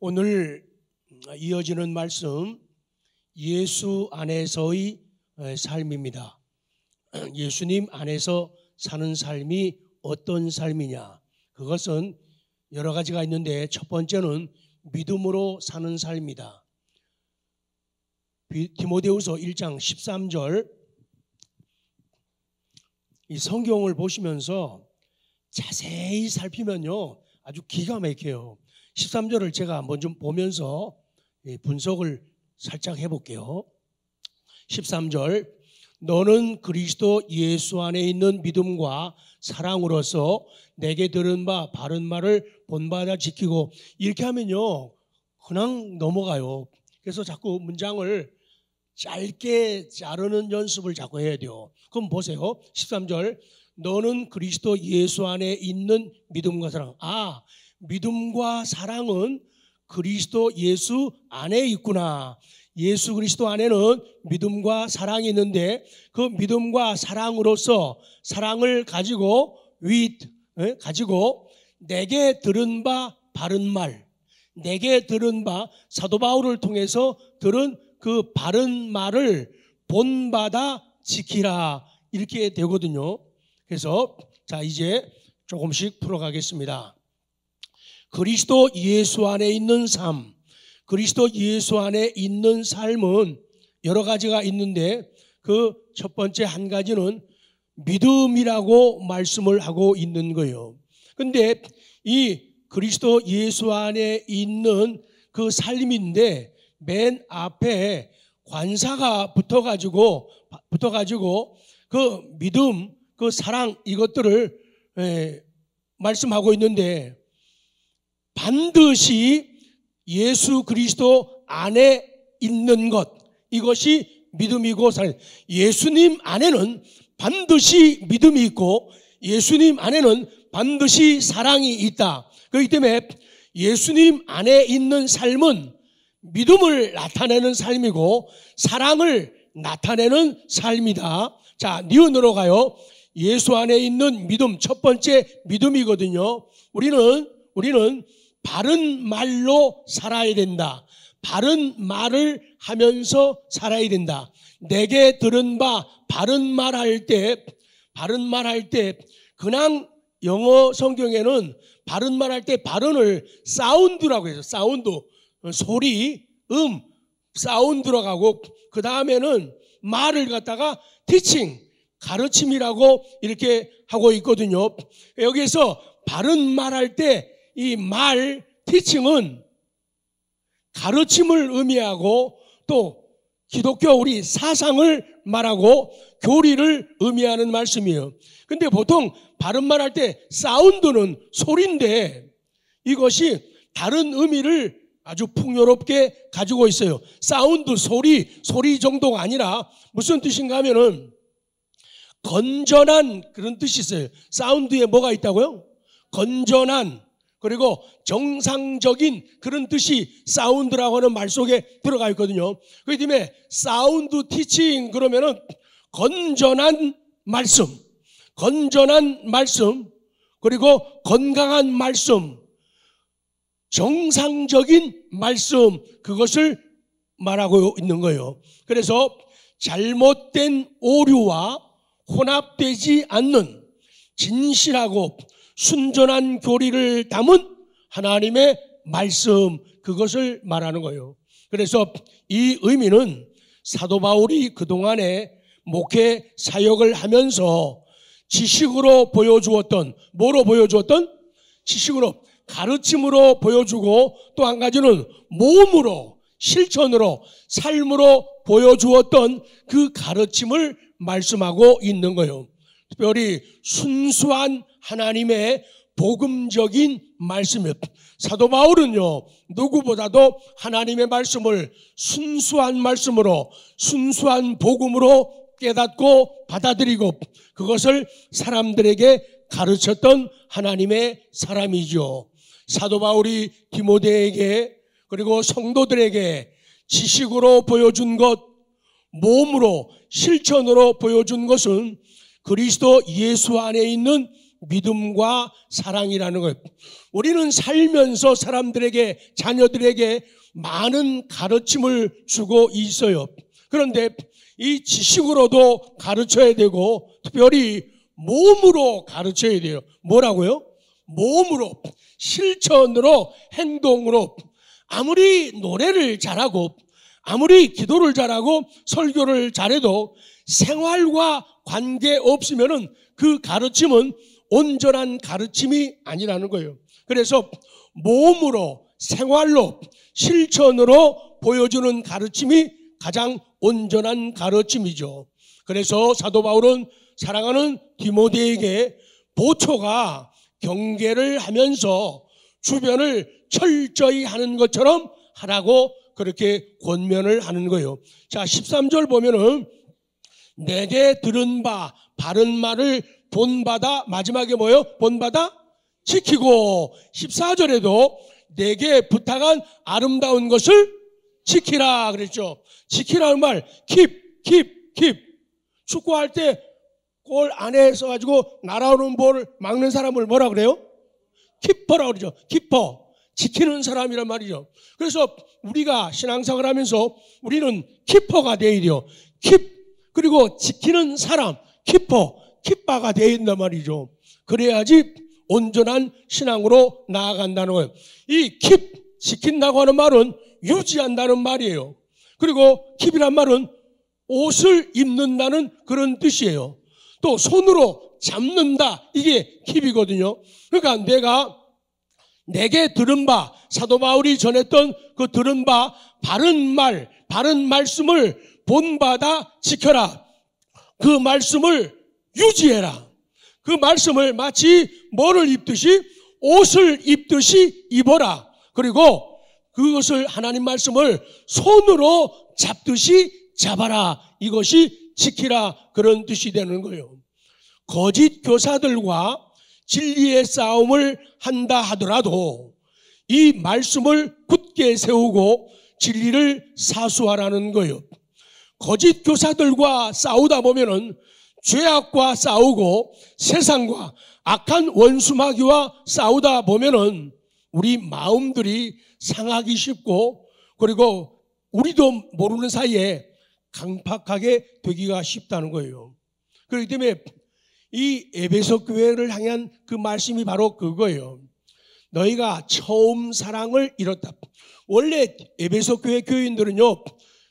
오늘 이어지는 말씀, 예수 안에서의 삶입니다. 예수님 안에서 사는 삶이 어떤 삶이냐? 그것은 여러 가지가 있는데 첫 번째는 믿음으로 사는 삶이다. 디모데후서 1장 13절, 이 성경을 보시면서 자세히 살피면요 아주 기가 막혀요. 13절을 제가 한번 좀 보면서 분석을 살짝 해볼게요. 13절, 너는 그리스도 예수 안에 있는 믿음과 사랑으로서 내게 들은 바 바른 말을 본받아 지키고, 이렇게 하면요 그냥 넘어가요. 그래서 자꾸 문장을 짧게 자르는 연습을 자꾸 해야 돼요. 그럼 보세요. 13절, 너는 그리스도 예수 안에 있는 믿음과 사랑. 믿음과 사랑은 그리스도 예수 안에 있구나. 예수 그리스도 안에는 믿음과 사랑이 있는데, 그 믿음과 사랑으로서 사랑을 가지고 가지고 내게 들은 바 바른 말, 내게 들은 바, 사도 바울을 통해서 들은 그 바른 말을 본받아 지키라, 이렇게 되거든요. 그래서 자, 이제 조금씩 풀어가겠습니다. 그리스도 예수 안에 있는 삶, 그리스도 예수 안에 있는 삶은 여러 가지가 있는데, 그 첫 번째 한 가지는 믿음이라고 말씀을 하고 있는 거예요. 근데 이 그리스도 예수 안에 있는 그 삶인데 맨 앞에 관사가 붙어가지고 그 믿음, 그 사랑, 이것들을 말씀하고 있는데, 반드시 예수 그리스도 안에 있는 것, 이것이 믿음이고 사랑. 예수님 안에는 반드시 믿음이 있고 예수님 안에는 반드시 사랑이 있다. 그렇기 때문에 예수님 안에 있는 삶은 믿음을 나타내는 삶이고 사랑을 나타내는 삶이다. 자, 니은으로 가요. 예수 안에 있는 믿음, 첫 번째 믿음이거든요. 우리는 바른 말로 살아야 된다. 바른 말을 하면서 살아야 된다. 내게 들은 바 바른 말 할 때 그냥 영어 성경에는 바른 말 할 때 발음을 사운드라고 해서, 사운드, 소리, 사운드라고 하고, 그 다음에는 말을 갖다가 teaching, 가르침이라고 이렇게 하고 있거든요. 여기에서 바른 말 할 때 이 말, teaching은 가르침을 의미하고, 또 기독교 우리 사상을 말하고 교리를 의미하는 말씀이에요. 근데 보통 바른 말 할 때 사운드는 소리인데 이것이 다른 의미를 아주 풍요롭게 가지고 있어요. 사운드, 소리 정도가 아니라 무슨 뜻인가 하면은 건전한, 그런 뜻이 있어요. 사운드에 뭐가 있다고요? 건전한, 그리고 정상적인, 그런 뜻이 사운드라고 하는 말 속에 들어가 있거든요. 그렇기 때문에 사운드 티칭 그러면은 건전한 말씀, 그리고 건강한 말씀, 정상적인 말씀, 그것을 말하고 있는 거예요. 그래서 잘못된 오류와 혼합되지 않는 진실하고 순전한 교리를 담은 하나님의 말씀, 그것을 말하는 거예요. 그래서 이 의미는 사도 바울이 그동안에 목회 사역을 하면서 지식으로 보여주었던, 뭐로 보여주었던? 지식으로, 가르침으로 보여주고, 또 한 가지는 몸으로, 실천으로, 삶으로 보여주었던 그 가르침을 말씀하고 있는 거예요. 특별히 순수한 하나님의 복음적인 말씀이에요. 사도 바울은요, 누구보다도 하나님의 말씀을 순수한 말씀으로, 순수한 복음으로 깨닫고 받아들이고 그것을 사람들에게 가르쳤던 하나님의 사람이죠. 사도 바울이 디모데에게, 그리고 성도들에게 지식으로 보여준 것, 몸으로, 실천으로 보여준 것은 그리스도 예수 안에 있는 믿음과 사랑이라는 거예요. 우리는 살면서 사람들에게, 자녀들에게 많은 가르침을 주고 있어요. 그런데 이 지식으로도 가르쳐야 되고 특별히 몸으로 가르쳐야 돼요. 뭐라고요? 몸으로, 실천으로, 행동으로. 아무리 노래를 잘하고 아무리 기도를 잘하고 설교를 잘해도 생활과 관계없으면은 그 가르침은 온전한 가르침이 아니라는 거예요. 그래서 몸으로, 생활로, 실천으로 보여주는 가르침이 가장 온전한 가르침이죠. 그래서 사도 바울은 사랑하는 디모데에게 보초가 경계를 하면서 주변을 철저히 하는 것처럼 하라고 그렇게 권면을 하는 거예요. 자, 13절 보면은 내게 들은 바 바른 말을 본받아, 마지막에 뭐예요? 본받아 지키고, 14절에도 내게 부탁한 아름다운 것을 지키라 그랬죠. 지키라는 말, keep. 축구할 때 골 안에 써가지고 날아오는 볼을 막는 사람을 뭐라 그래요? 키퍼라고 그러죠. 키퍼. 지키는 사람이란 말이죠. 그래서 우리가 신앙생활을 하면서 우리는 키퍼가 되어야 돼요. 그리고 지키는 사람, 키퍼가 되어야 된단 말이죠. 그래야지 온전한 신앙으로 나아간다는 거예요. 이 지킨다고 하는 말은 유지한다는 말이에요. 그리고 킵이란 말은 옷을 입는다는 그런 뜻이에요. 또 손으로 잡는다, 이게 킵이거든요. 그러니까 내게 들은 바, 사도 바울이 전했던 그 들은 바 바른 말씀을 본받아 지켜라. 그 말씀을 유지해라. 그 말씀을 마치 뭐를 입듯이, 옷을 입듯이 입어라. 그리고 그것을, 하나님 말씀을 손으로 잡듯이 잡아라. 이것이 지키라, 그런 뜻이 되는 거예요. 거짓 교사들과 진리의 싸움을 한다 하더라도 이 말씀을 굳게 세우고 진리를 사수하라는 거예요. 거짓 교사들과 싸우다 보면은 죄악과 싸우고 세상과 악한 원수마귀와 싸우다 보면은 우리 마음들이 상하기 쉽고, 그리고 우리도 모르는 사이에 강팍하게 되기가 쉽다는 거예요. 그렇기 때문에 이 에베소 교회를 향한 그 말씀이 바로 그거예요. 너희가 처음 사랑을 잃었다. 원래 에베소 교회 교인들은요,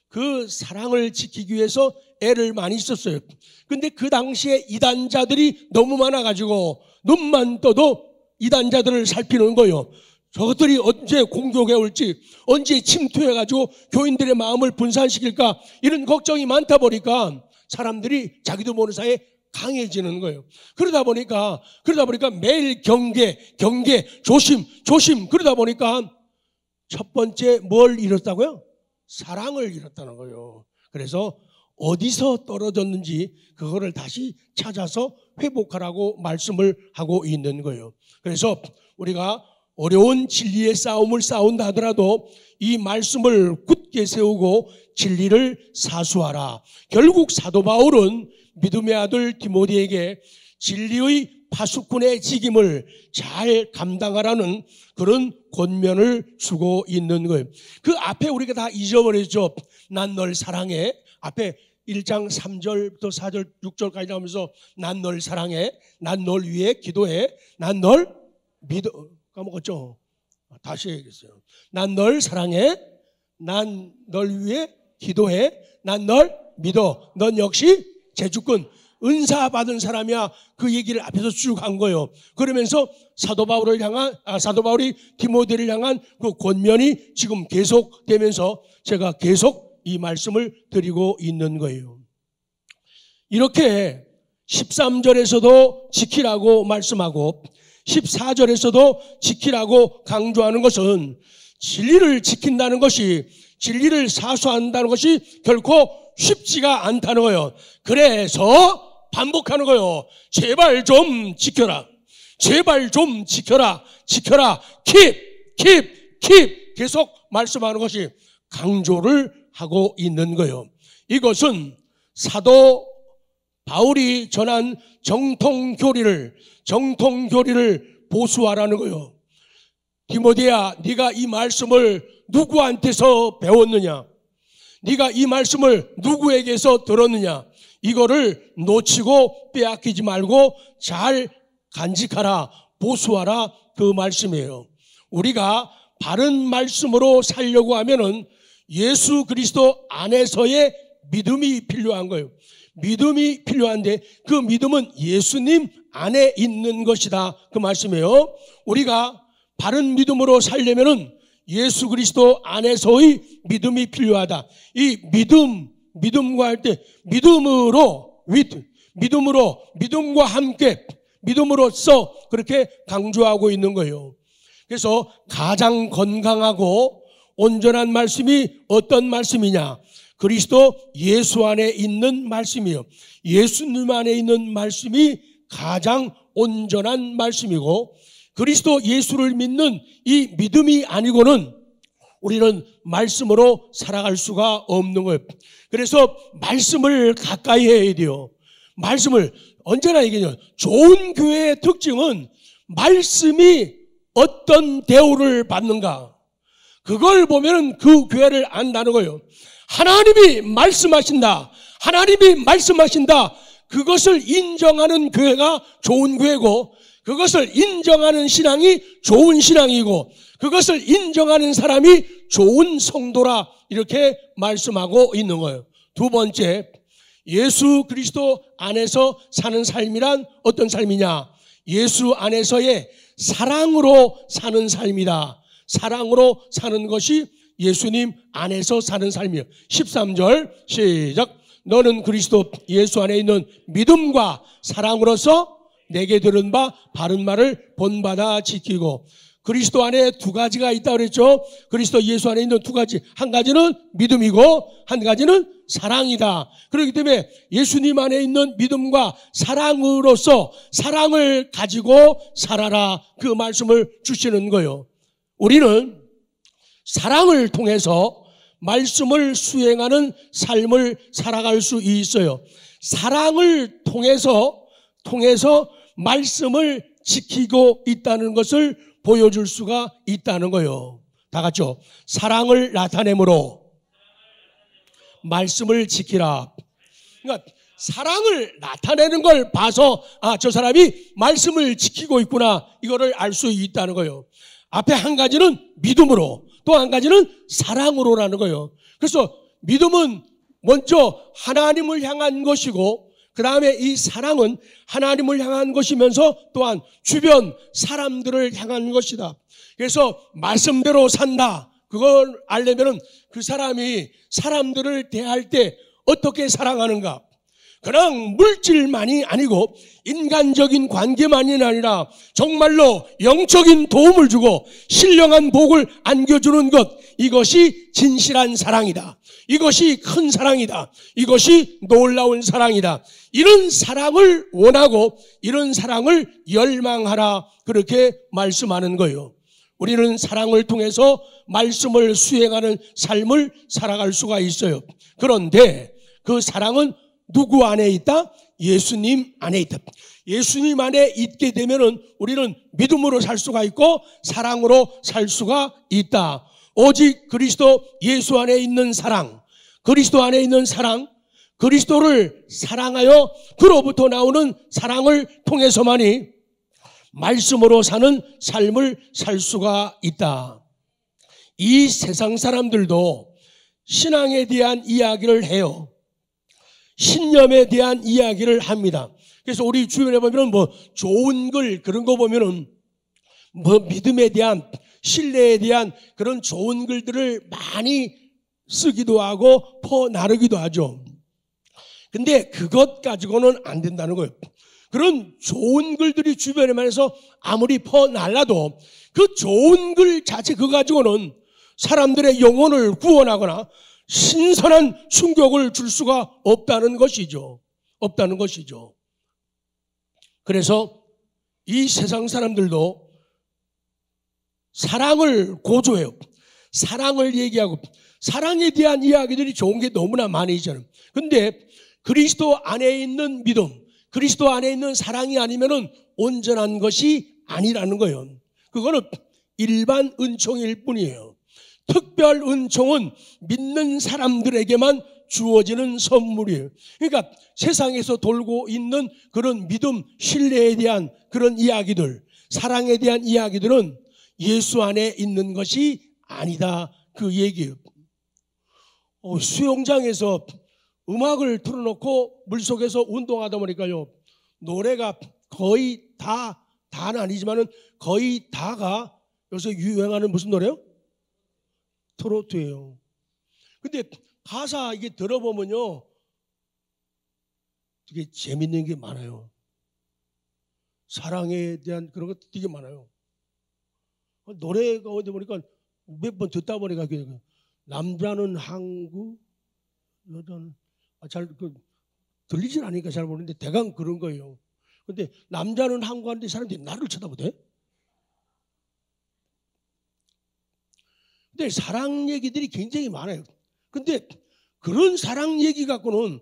그 사랑을 지키기 위해서 애를 많이 썼어요. 근데 그 당시에 이단자들이 너무 많아가지고 눈만 떠도 이단자들을 살피는 거예요. 저것들이 언제 공격해 올지, 언제 침투해가지고 교인들의 마음을 분산시킬까, 이런 걱정이 많다 보니까 사람들이 자기도 모르는 사이에 강해지는 거예요. 그러다 보니까 매일 경계, 조심. 그러다 보니까 첫 번째 뭘 잃었다고요? 사랑을 잃었다는 거예요. 그래서 어디서 떨어졌는지 그거를 다시 찾아서 회복하라고 말씀을 하고 있는 거예요. 그래서 우리가 어려운 진리의 싸움을 싸운다 하더라도 이 말씀을 굳게 세우고 진리를 사수하라. 결국 사도 바울은 믿음의 아들 디모데에게 진리의 파수꾼의 직임을 잘 감당하라는 그런 권면을 주고 있는 거예요. 그 앞에 우리가 다 잊어버렸죠. 난 널 사랑해. 앞에 1장 3절부터 4절, 6절까지 나오면서 난 널 사랑해. 난 널 위해 기도해. 난 널 믿어. 까먹었죠? 다시 해야겠어요. 난 널 사랑해. 난 널 위해 기도해. 난 널 믿어. 넌 역시 재주꾼, 은사 받은 사람이야. 그 얘기를 앞에서 쭉 한 거예요. 그러면서 사도 바울이 디모데를 향한 그 권면이 지금 계속되면서 제가 계속 이 말씀을 드리고 있는 거예요. 이렇게 13절에서도 지키라고 말씀하고 14절에서도 지키라고 강조하는 것은 진리를 지킨다는 것이, 진리를 사수한다는 것이 결코 쉽지가 않다는 거예요. 그래서 반복하는 거예요. 제발 좀 지켜라. 제발 좀 지켜라. keep 계속 말씀하는 것이 강조를 하고 있는 거예요. 이것은 사도 바울이 전한 정통교리를 보수하라는 거요. 디모데야, 네가 이 말씀을 누구한테서 배웠느냐? 네가 이 말씀을 누구에게서 들었느냐? 이거를 놓치고 빼앗기지 말고 잘 간직하라, 보수하라, 그 말씀이에요. 우리가 바른 말씀으로 살려고 하면은 예수 그리스도 안에서의 믿음이 필요한 거예요. 믿음이 필요한데 그 믿음은 예수님 안에 있는 것이다, 그 말씀이에요. 우리가 바른 믿음으로 살려면은 예수 그리스도 안에서의 믿음이 필요하다. 이 믿음과 할 때 믿음과 함께 믿음으로써 그렇게 강조하고 있는 거예요. 그래서 가장 건강하고 온전한 말씀이 어떤 말씀이냐? 그리스도 예수 안에 있는 말씀이에요. 예수님 안에 있는 말씀이 가장 온전한 말씀이고, 그리스도 예수를 믿는 이 믿음이 아니고는 우리는 말씀으로 살아갈 수가 없는 거예요. 그래서 말씀을 가까이 해야 돼요. 말씀을 언제나 얘기해요. 좋은 교회의 특징은 말씀이 어떤 대우를 받는가, 그걸 보면 그 교회를 안다는 거예요. 하나님이 말씀하신다, 그것을 인정하는 교회가 좋은 교회고, 그것을 인정하는 신앙이 좋은 신앙이고, 그것을 인정하는 사람이 좋은 성도라, 이렇게 말씀하고 있는 거예요. 두 번째, 예수 그리스도 안에서 사는 삶이란 어떤 삶이냐? 예수 안에서의 사랑으로 사는 삶이다. 사랑으로 사는 것이 예수님 안에서 사는 삶이에요. 13절 시작. 너는 그리스도 예수 안에 있는 믿음과 사랑으로서 내게 들은 바 바른 말을 본받아 지키고. 그리스도 안에 두 가지가 있다고 그랬죠. 그리스도 예수 안에 있는 두 가지. 한 가지는 믿음이고 한 가지는 사랑이다. 그렇기 때문에 예수님 안에 있는 믿음과 사랑으로서 사랑을 가지고 살아라, 그 말씀을 주시는 거예요. 우리는 사랑을 통해서 말씀을 수행하는 삶을 살아갈 수 있어요. 사랑을 통해서 말씀을 지키고 있다는 것을 보여줄 수가 있다는 거예요. 다 같이요. 사랑을 나타내므로 말씀을 지키라. 그러니까 사랑을 나타내는 걸 봐서 저 사람이 말씀을 지키고 있구나, 이거를 알 수 있다는 거예요. 앞에 한 가지는 믿음으로, 또 한 가지는 사랑으로라는 거예요. 그래서 믿음은 먼저 하나님을 향한 것이고, 그 다음에 이 사랑은 하나님을 향한 것이면서 또한 주변 사람들을 향한 것이다. 그래서 말씀대로 산다, 그걸 알려면은 그 사람이 사람들을 대할 때 어떻게 사랑하는가, 그냥 물질만이 아니고 인간적인 관계만이 아니라 정말로 영적인 도움을 주고 신령한 복을 안겨주는 것, 이것이 진실한 사랑이다. 이것이 큰 사랑이다. 이것이 놀라운 사랑이다. 이런 사랑을 원하고 이런 사랑을 열망하라, 그렇게 말씀하는 거예요. 우리는 사랑을 통해서 말씀을 수행하는 삶을 살아갈 수가 있어요. 그런데 그 사랑은 누구 안에 있다? 예수님 안에 있다. 예수님 안에 있게 되면은 우리는 믿음으로 살 수가 있고 사랑으로 살 수가 있다. 오직 그리스도 예수 안에 있는 사랑, 그리스도 안에 있는 사랑, 그리스도를 사랑하여 그로부터 나오는 사랑을 통해서만이 말씀으로 사는 삶을 살 수가 있다. 이 세상 사람들도 신앙에 대한 이야기를 해요. 신념에 대한 이야기를 합니다. 그래서 우리 주변에 보면 좋은 글 그런 거 보면은 믿음에 대한, 신뢰에 대한 그런 좋은 글들을 많이 쓰기도 하고 퍼나르기도 하죠. 근데 그것 가지고는 안 된다는 거예요. 그런 좋은 글들이 주변에만 해서 아무리 퍼날라도 그 좋은 글 자체 그거 가지고는 사람들의 영혼을 구원하거나 신선한 충격을 줄 수가 없다는 것이죠. 그래서 이 세상 사람들도 사랑을 고조해요. 사랑을 얘기하고 사랑에 대한 이야기들이 좋은 게 너무나 많이 있잖아요. 근데 그리스도 안에 있는 믿음, 그리스도 안에 있는 사랑이 아니면은 온전한 것이 아니라는 거예요. 그거는 일반 은총일 뿐이에요. 특별 은총은 믿는 사람들에게만 주어지는 선물이에요. 그러니까 세상에서 돌고 있는 그런 믿음, 신뢰에 대한 그런 이야기들, 사랑에 대한 이야기들은 예수 안에 있는 것이 아니다. 그 얘기예요. 수영장에서 음악을 틀어놓고 물속에서 운동하다 보니까요, 노래가 거의 다는 아니지만은 거의 다가 요새 유행하는 무슨 노래요? 트로트예요. 근데 가사 이게 들어보면요, 되게 재밌는 게 많아요. 사랑에 대한 그런 것도 되게 많아요. 노래가 어디 보니까 몇 번 듣다 보니까 남자는 항구, 여자는 잘 들리질 않으니까 잘 모르는데 대강 그런 거예요. 근데 남자는 항구 하는데 사람들이 나를 쳐다보대. 근데 사랑 얘기들이 굉장히 많아요. 근데 그런 사랑 얘기 갖고는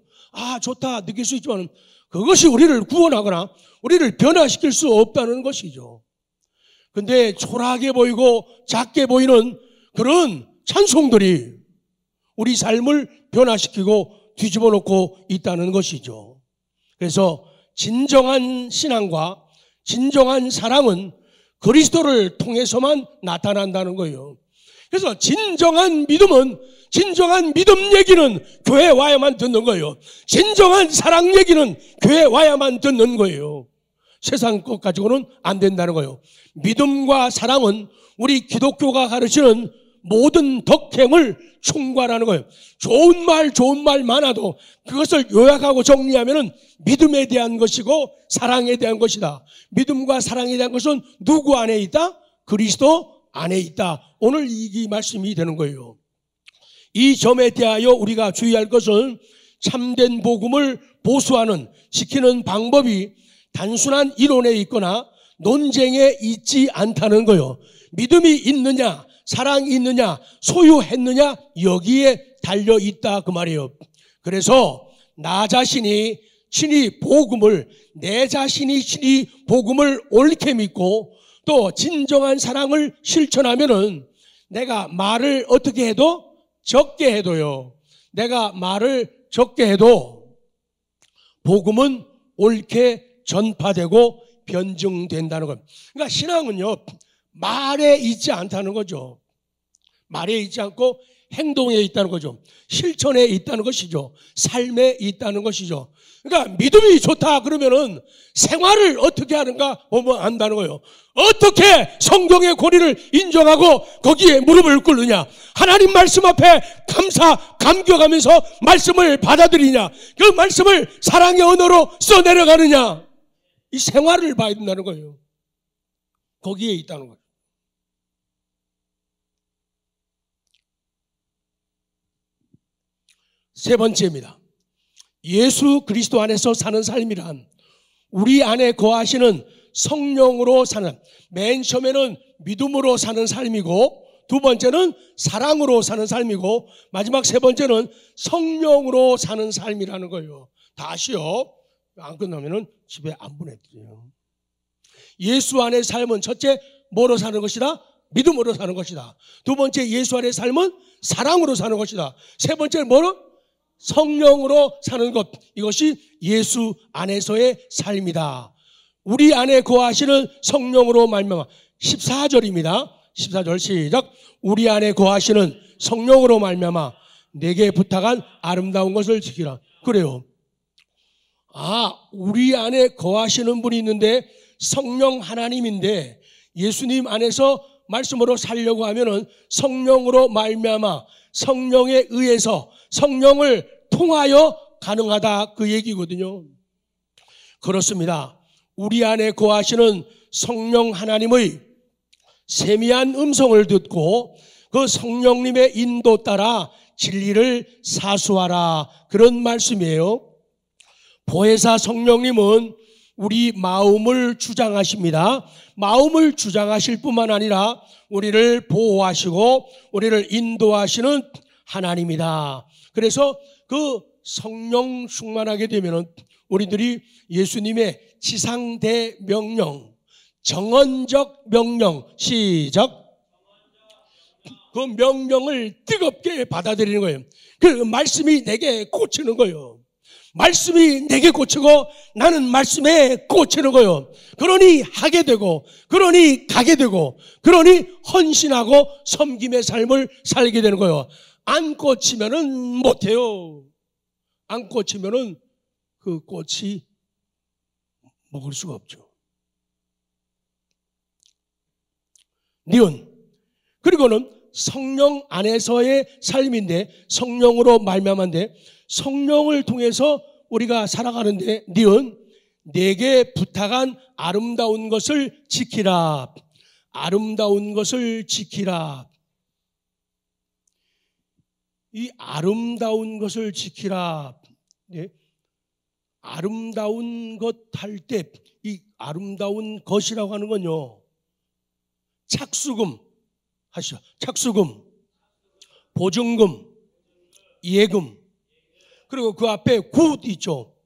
좋다 느낄 수 있지만 그것이 우리를 구원하거나 우리를 변화시킬 수 없다는 것이죠. 근데 초라하게 보이고 작게 보이는 그런 찬송들이 우리 삶을 변화시키고 뒤집어 놓고 있다는 것이죠. 그래서 진정한 신앙과 진정한 사랑은 그리스도를 통해서만 나타난다는 거예요. 그래서 진정한 믿음 얘기는 교회 와야만 듣는 거예요. 진정한 사랑 얘기는 교회 와야만 듣는 거예요. 세상 것 가지고는 안 된다는 거예요. 믿음과 사랑은 우리 기독교가 가르치는 모든 덕행을 총괄하는 거예요. 좋은 말 많아도 그것을 요약하고 정리하면은 믿음에 대한 것이고 사랑에 대한 것이다. 믿음과 사랑에 대한 것은 누구 안에 있다? 그리스도 안에 있다. 오늘 이 말씀이 되는 거예요. 이 점에 대하여 우리가 주의할 것은 참된 복음을 보수하는, 지키는 방법이 단순한 이론에 있거나 논쟁에 있지 않다는 거예요. 믿음이 있느냐, 사랑이 있느냐, 소유했느냐, 여기에 달려있다 그 말이에요. 그래서 나 자신이 친히 복음을, 내 자신이 친히 복음을 옳게 믿고 또 진정한 사랑을 실천하면은 내가 말을 어떻게 해도 적게 해도요, 내가 말을 적게 해도 복음은 옳게 전파되고 변증된다는 것. 그러니까 신앙은요, 말에 있지 않다는 거죠. 말에 있지 않고 행동에 있다는 거죠. 실천에 있다는 것이죠. 삶에 있다는 것이죠. 그러니까 믿음이 좋다 그러면은 생활을 어떻게 하는가 보면 안다는 거예요. 어떻게 성경의 권위를 인정하고 거기에 무릎을 꿇느냐, 하나님 말씀 앞에 감격하면서 말씀을 받아들이냐, 그 말씀을 사랑의 언어로 써내려가느냐, 이 생활을 봐야 된다는 거예요. 거기에 있다는 거예요. 세 번째입니다. 예수 그리스도 안에서 사는 삶이란 우리 안에 거하시는 성령으로 사는, 맨 처음에는 믿음으로 사는 삶이고, 두 번째는 사랑으로 사는 삶이고, 마지막 세 번째는 성령으로 사는 삶이라는 거예요. 다시요, 안 끝나면은 집에 안 보내드려요. 예수 안의 삶은 첫째 뭐로 사는 것이다? 믿음으로 사는 것이다. 두 번째 예수 안의 삶은 사랑으로 사는 것이다. 세 번째는 뭐로? 성령으로 사는 것. 이것이 예수 안에서의 삶이다. 우리 안에 거하시는 성령으로 말미암아. 14절입니다. 14절 시작. 우리 안에 거하시는 성령으로 말미암아 내게 부탁한 아름다운 것을 지키라. 그래요. 우리 안에 거하시는 분이 있는데 성령 하나님인데 예수님 안에서 말씀으로 살려고 하면은 성령으로 말미암아 성령에 의해서 성령을 통하여 가능하다 그 얘기거든요. 그렇습니다. 우리 안에 거하시는 성령 하나님의 세미한 음성을 듣고 그 성령님의 인도 따라 진리를 사수하라, 그런 말씀이에요. 보혜사 성령님은 우리 마음을 주장하십니다. 마음을 주장하실 뿐만 아니라 우리를 보호하시고 우리를 인도하시는 하나님이다. 그래서 그 성령 충만하게 되면은 우리들이 예수님의 지상대 명령, 정언적 명령, 시작. 그 명령을 뜨겁게 받아들이는 거예요. 그 말씀이 내게 꽂히는 거예요. 말씀이 내게 꽂히고 나는 말씀에 꽂히는 거예요. 그러니 하게 되고, 그러니 가게 되고, 그러니 헌신하고 섬김의 삶을 살게 되는 거예요. 안 꽂히면은 못해요. 안 꽂히면은 그 꽃이 먹을 수가 없죠. 니은. 그리고는 성령 안에서의 삶인데, 성령으로 말미암아인데, 성령을 통해서 우리가 살아가는데, 니은 내게 부탁한 아름다운 것을 지키라. 아름다운 것을 지키라. 이 아름다운 것을 지키라. 네. 아름다운 것 할 때 이 아름다운 것이라고 하는 건요, 착수금 하시죠. 착수금, 보증금, 예금, 그리고 그 앞에 굿 있죠.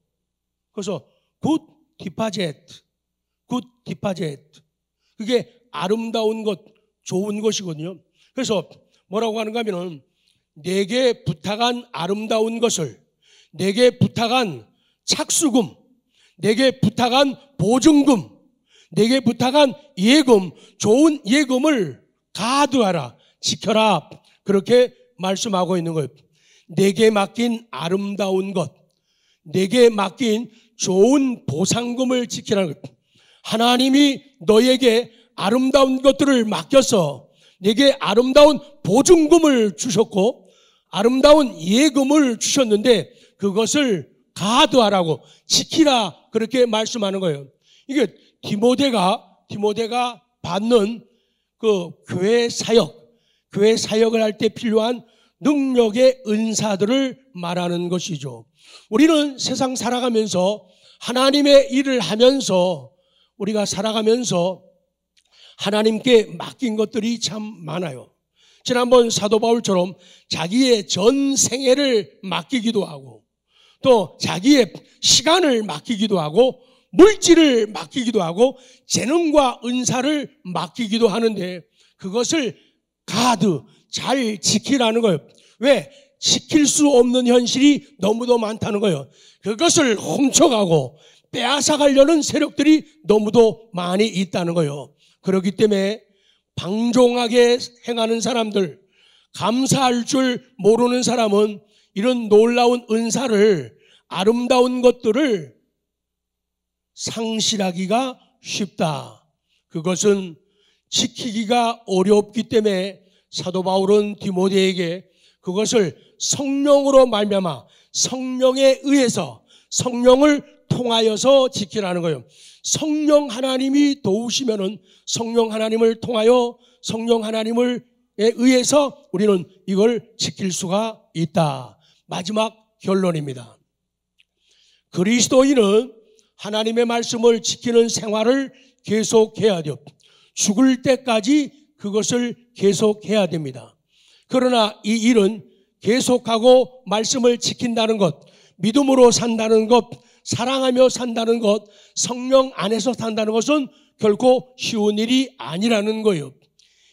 그래서 굿 디파제트, 굿 디파제트. 그게 아름다운 것, 좋은 것이거든요. 그래서 뭐라고 하는가 하면은 내게 부탁한 아름다운 것을, 내게 부탁한 착수금, 내게 부탁한 보증금, 내게 부탁한 예금, 좋은 예금을 가두하라, 지켜라, 그렇게 말씀하고 있는 거예요. 내게 맡긴 아름다운 것, 내게 맡긴 좋은 보상금을 지키라는 거예요. 하나님이 너에게 아름다운 것들을 맡겨서 내게 아름다운 보증금을 주셨고 아름다운 예금을 주셨는데 그것을 가두하라고, 지키라, 그렇게 말씀하는 거예요. 이게 디모데가 받는 그 교회 사역을 할 때 필요한 능력의 은사들을 말하는 것이죠. 우리는 세상 살아가면서 하나님의 일을 하면서 우리가 살아가면서 하나님께 맡긴 것들이 참 많아요. 지난번 사도 바울처럼 자기의 전 생애를 맡기기도 하고 또 자기의 시간을 맡기기도 하고 물질을 맡기기도 하고 재능과 은사를 맡기기도 하는데 그것을 잘 지키라는 거예요. 왜? 지킬 수 없는 현실이 너무도 많다는 거예요. 그것을 훔쳐가고 빼앗아가려는 세력들이 너무도 많이 있다는 거예요. 그렇기 때문에 방종하게 행하는 사람들, 감사할 줄 모르는 사람은 이런 놀라운 은사를, 아름다운 것들을 상실하기가 쉽다. 그것은 지키기가 어렵기 때문에 사도 바울은 디모데에게 그것을 성령으로 말미암아 성령에 의해서 성령을 통하여서 지키라는 거예요. 성령 하나님이 도우시면은 성령 하나님을 통하여 성령 하나님에 의해서 우리는 이걸 지킬 수가 있다. 마지막 결론입니다. 그리스도인은 하나님의 말씀을 지키는 생활을 계속해야 돼요. 죽을 때까지 그것을 계속해야 됩니다. 그러나 이 일은 계속하고 말씀을 지킨다는 것, 믿음으로 산다는 것, 사랑하며 산다는 것, 성령 안에서 산다는 것은 결코 쉬운 일이 아니라는 거예요.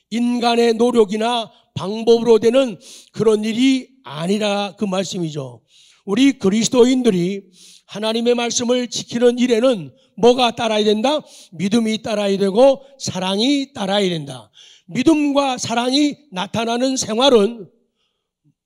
인간의 노력이나 방법으로 되는 그런 일이 아니라 그 말씀이죠. 우리 그리스도인들이 하나님의 말씀을 지키는 일에는 뭐가 따라야 된다? 믿음이 따라야 되고 사랑이 따라야 된다. 믿음과 사랑이 나타나는 생활은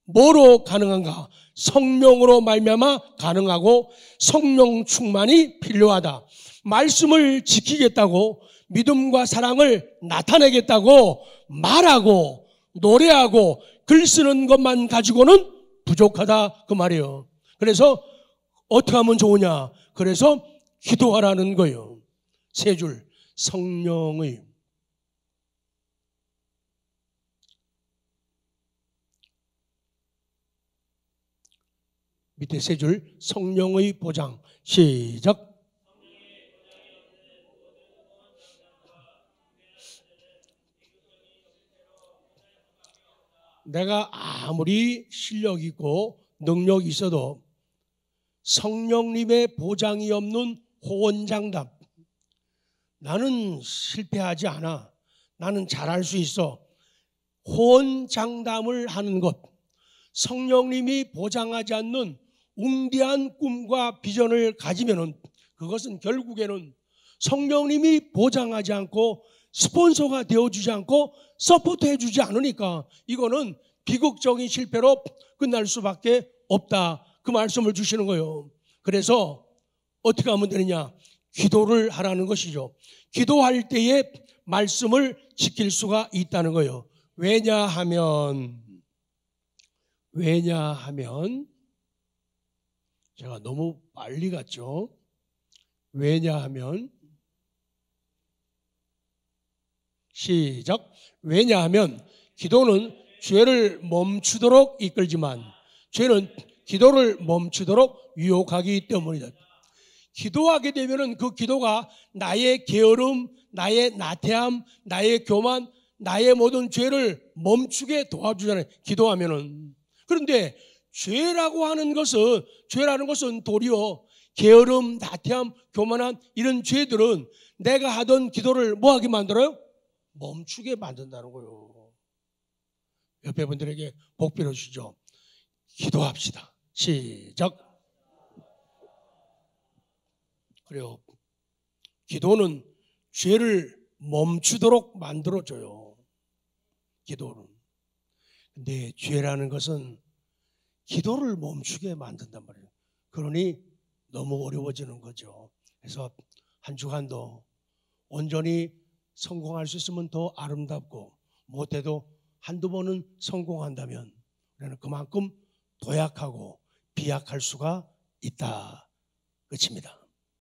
뭐로 가능한가? 성령으로 말미암아 가능하고 성령 충만이 필요하다. 말씀을 지키겠다고 믿음과 사랑을 나타내겠다고 말하고 노래하고 글 쓰는 것만 가지고는 부족하다 그 말이에요. 그래서 어떻게 하면 좋으냐? 그래서 기도하라는 거예요. 세 줄. 성령의 밑에 세 줄. 성령의 보장. 시작. 내가 아무리 실력 있고 능력 있어도 성령님의 보장이 없는 호언장담. 나는 실패하지 않아. 나는 잘할 수 있어. 호언장담을 하는 것. 성령님이 보장하지 않는 웅대한 꿈과 비전을 가지면은 그것은 결국에는 성령님이 보장하지 않고 스폰서가 되어주지 않고 서포트해주지 않으니까 이거는 비극적인 실패로 끝날 수밖에 없다. 그 말씀을 주시는 거예요. 그래서 어떻게 하면 되느냐? 기도를 하라는 것이죠. 기도할 때에 말씀을 지킬 수가 있다는 거예요. 왜냐하면 제가 너무 빨리 갔죠. 왜냐하면 시작. 왜냐하면 기도는 죄를 멈추도록 이끌지만 죄는 기도를 멈추도록 유혹하기 때문이다. 기도하게 되면은 그 기도가 나의 게으름, 나의 나태함, 나의 교만, 나의 모든 죄를 멈추게 도와주잖아요. 기도하면은. 그런데 죄라는 것은 도리어 게으름, 나태함, 교만한 이런 죄들은 내가 하던 기도를 뭐하게 만들어요? 멈추게 만든다는 거예요. 옆에 분들에게 복 빌어주시죠. 기도합시다. 시작. 그래요. 기도는 죄를 멈추도록 만들어줘요. 기도는. 근데 죄라는 것은 기도를 멈추게 만든단 말이에요. 그러니 너무 어려워지는 거죠. 그래서 한 주간도 온전히 성공할 수 있으면 더 아름답고 못해도 한두 번은 성공한다면 우리는 그만큼 도약하고 비약할 수가 있다. 끝입니다.